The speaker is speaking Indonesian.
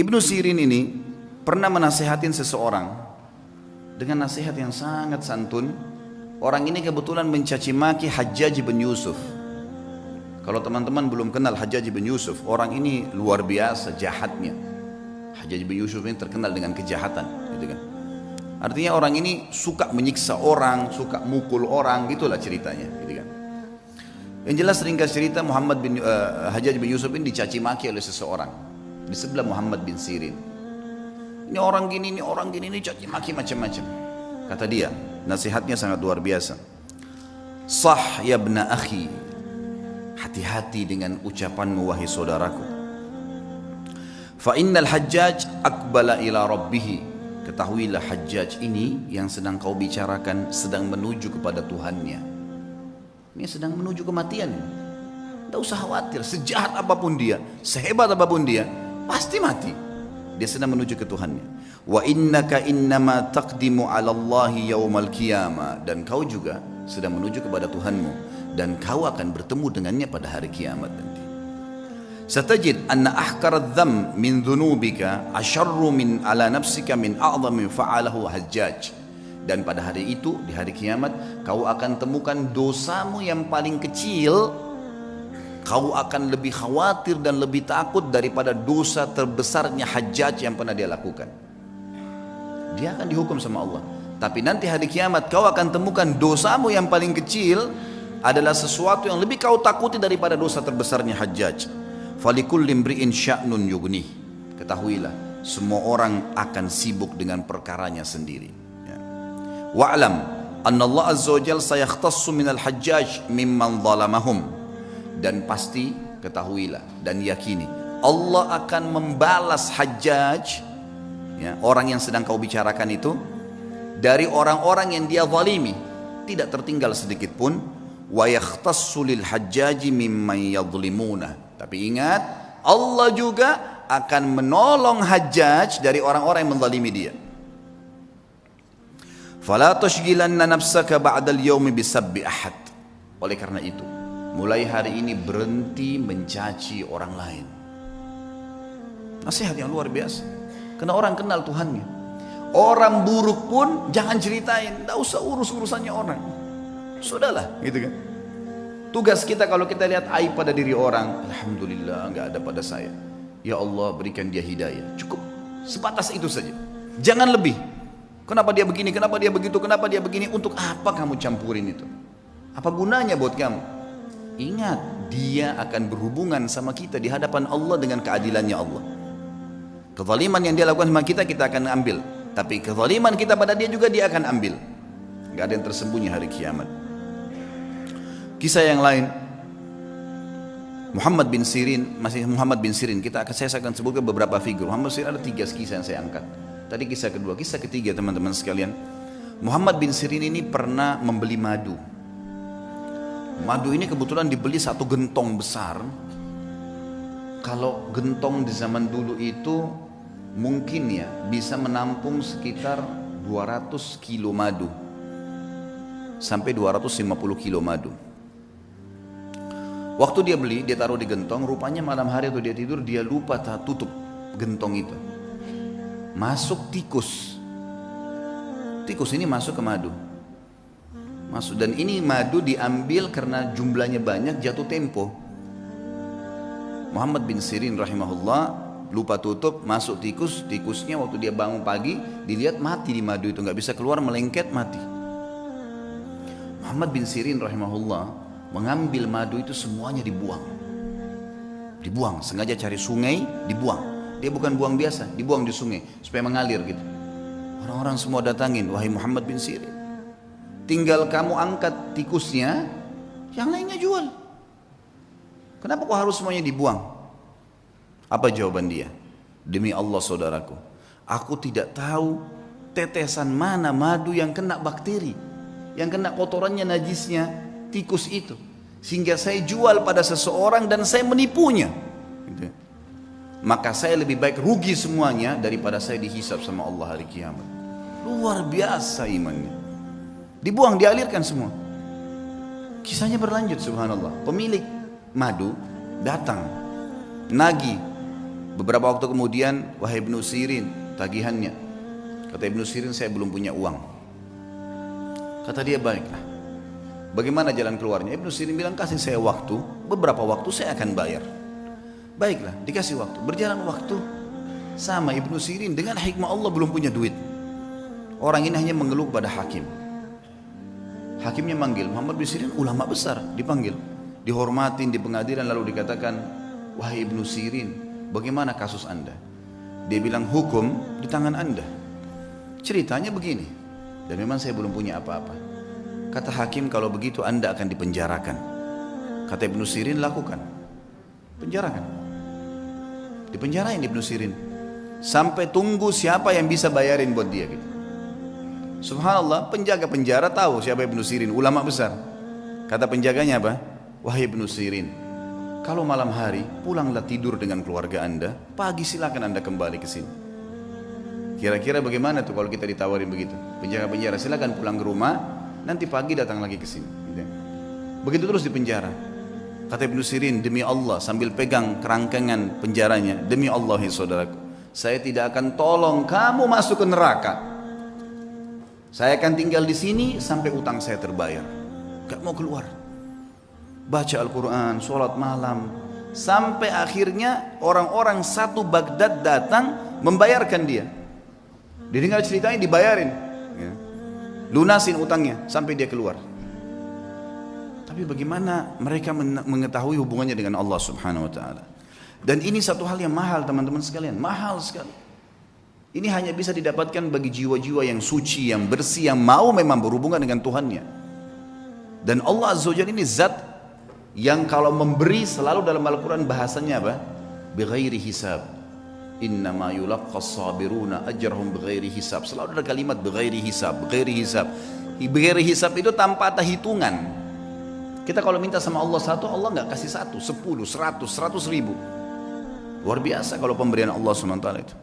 Ibnu Sirin ini pernah menasihatin seseorang dengan nasihat yang sangat santun. Orang ini kebetulan mencaci maki Hajjaj bin Yusuf. Kalau teman-teman belum kenal Hajjaj bin Yusuf, orang ini luar biasa jahatnya. Hajjaj bin Yusuf ini terkenal dengan kejahatan, gitu kan. Artinya orang ini suka menyiksa orang, suka mukul orang, gitulah ceritanya, gitu kan. Yang jelas ringkas cerita, Hajjaj bin Yusuf ini dicaci maki oleh seseorang di sebelah Muhammad bin Sirin. Ini orang gini, ini caci maki macam-macam. Kata dia, nasihatnya sangat luar biasa. Sah ya ibna akhi, hati-hati dengan ucapanmu wahai saudaraku. Fa innal Hajjaj aqbala ila rabbih. Ketahuilah Hajjaj ini yang sedang kau bicarakan sedang menuju kepada Tuhannya. Ini sedang menuju kematian. Tidak usah khawatir, sejahat apapun dia, sehebat apapun dia, pasti mati. Dia sedang menuju ke Tuhannya. Wa innaka innama taqdimu 'ala Allahi yaumal qiyamah, dan kau juga sedang menuju kepada Tuhanmu dan kau akan bertemu dengannya pada hari kiamat nanti. Satajid anna ahkaradz dzam min dzunubika asyarru min ala nafsika min a'dhami fa'alahu Hajjaj. Dan pada hari itu, di hari kiamat, kau akan temukan dosamu yang paling kecil, kau akan lebih khawatir dan lebih takut daripada dosa terbesarnya Hajjaj yang pernah dia lakukan. Dia akan dihukum sama Allah. Tapi nanti hari kiamat kau akan temukan dosamu yang paling kecil adalah sesuatu yang lebih kau takuti daripada dosa terbesarnya Hajjaj. Falikulli imri'in sya'nun yughnih. Ketahuilah, semua orang akan sibuk dengan perkaranya sendiri. Ya. Wa'lam anna Allah azza wa jalla sayakhtassu minal Hajjaj mimman zalamahum. Dan pasti ketahuilah dan yakini Allah akan membalas Hajjaj, ya, orang yang sedang kau bicarakan itu, dari orang-orang yang dia zalimi, tidak tertinggal sedikit pun. Wa yakhtassu lil Hajjaji mimman yadhlimuna. Tapi ingat, Allah juga akan menolong Hajjaj dari orang-orang yang menzalimi dia. Fala tushghilanna nafsaka ba'dal yaumi bisabbi ahad. Oleh karena itu, mulai hari ini berhenti mencaci orang lain. Nasihat yang luar biasa. Karena orang kenal Tuhannya. Orang buruk pun jangan ceritain, tidak usah urus-urusannya orang. Sudahlah, gitu kan. Tugas kita kalau kita lihat aib pada diri orang, alhamdulillah nggak ada pada saya. Ya Allah berikan dia hidayah. Cukup sebatas itu saja. Jangan lebih. Kenapa dia begini? Kenapa dia begitu? Kenapa dia begini? Untuk apa kamu campurin itu? Apa gunanya buat kamu? Ingat, dia akan berhubungan sama kita di hadapan Allah dengan keadilannya Allah. Kezaliman yang dia lakukan sama kita, kita akan ambil. Tapi kezaliman kita pada dia juga dia akan ambil. Gak ada yang tersembunyi hari kiamat. Kisah yang lain, Muhammad bin Sirin, saya akan sebutkan beberapa figur. Muhammad bin Sirin ada 3 kisah yang saya angkat. Tadi kisah kedua, kisah ketiga teman-teman sekalian. Muhammad bin Sirin ini pernah membeli madu. Madu ini kebetulan dibeli 1 gentong besar. Kalau gentong di zaman dulu itu mungkin ya bisa menampung sekitar 200 kilo madu sampai 250 kilo madu. Waktu dia beli, dia taruh di gentong, rupanya malam hari atau dia tidur, dia lupa tutup gentong itu. Masuk tikus. Tikus ini masuk ke madu. Masuk, dan ini madu diambil karena jumlahnya banyak, jatuh tempo. Muhammad bin Sirin rahimahullah lupa tutup, masuk tikus. Tikusnya waktu dia bangun pagi dilihat mati di madu itu, nggak bisa keluar, melengket mati. Muhammad bin Sirin rahimahullah mengambil madu itu semuanya dibuang, sengaja cari sungai dibuang. Dia bukan buang biasa, dibuang di sungai supaya mengalir gitu. Orang-orang semua datangin, wahai Muhammad bin Sirin, tinggal kamu angkat tikusnya, yang lainnya jual. Kenapa kok harus semuanya dibuang? Apa jawaban dia? Demi Allah saudaraku, aku tidak tahu tetesan mana madu yang kena bakteri, yang kena kotorannya, najisnya tikus itu, sehingga saya jual pada seseorang dan saya menipunya gitu. Maka saya lebih baik rugi semuanya daripada saya dihisab sama Allah hari kiamat. Luar biasa imannya. Dibuang, dialirkan semua. Kisahnya berlanjut, subhanallah. Pemilik madu datang nagih Beberapa waktu kemudian, wahai Ibnu Sirin, tagihannya. Kata Ibnu Sirin, saya belum punya uang. Kata dia, baiklah. Bagaimana jalan keluarnya? Ibnu Sirin bilang, kasih saya waktu, beberapa waktu saya akan bayar. Baiklah, dikasih waktu. Berjalan waktu, sama Ibnu Sirin dengan hikmah Allah belum punya duit. Orang ini hanya mengeluh kepada hakim. Hakimnya manggil, Muhammad bin Sirin ulama besar, dipanggil. Dihormatin di pengadilan, lalu dikatakan, wahai Ibnu Sirin, bagaimana kasus anda? Dia bilang, hukum di tangan anda. Ceritanya begini, dan memang saya belum punya apa-apa. Kata hakim, kalau begitu anda akan dipenjarakan. Kata Ibnu Sirin, lakukan. Penjarakan. Dipenjarain Ibnu Sirin. Sampai tunggu siapa yang bisa bayarin buat dia gitu. Subhanallah, penjaga penjara tahu siapa Ibnu Sirin, ulama besar. Kata penjaganya apa? Wahai Ibnu Sirin, kalau malam hari pulanglah tidur dengan keluarga anda, pagi silakan anda kembali ke sini. Kira-kira bagaimana tuh kalau kita ditawarin begitu? Penjaga penjara, silakan pulang ke rumah, nanti pagi datang lagi ke sini. Begitu terus di penjara. Kata Ibnu Sirin, demi Allah, sambil pegang kerangkengan penjaranya, demi Allah ya saudaraku, saya tidak akan tolong kamu masuk ke neraka. Saya akan tinggal di sini sampai utang saya terbayar. Gak mau keluar. Baca Al-Quran, sholat malam, sampai akhirnya orang-orang satu Baghdad datang membayarkan dia. Didengar ceritanya dibayarin, ya. Lunasin utangnya sampai dia keluar. Tapi bagaimana mereka mengetahui hubungannya dengan Allah Subhanahu Wa Taala? Dan ini satu hal yang mahal teman-teman sekalian, mahal sekali. Ini hanya bisa didapatkan bagi jiwa-jiwa yang suci, yang bersih, yang mau memang berhubungan dengan Tuhannya. Dan Allah Azza wa Jalla ini zat yang kalau memberi selalu dalam Al-Quran bahasanya apa? Bighairi hisab. Innama yulaqqas sabiruna ajrahum bighairi hisab. Selalu ada kalimat bighairi hisab, bighairi hisab. Bighairi hisab itu tanpa ada hitungan. Kita kalau minta sama Allah satu, Allah nggak kasih satu, 10, 100, 100 ribu. Luar biasa kalau pemberian Allah SWT itu.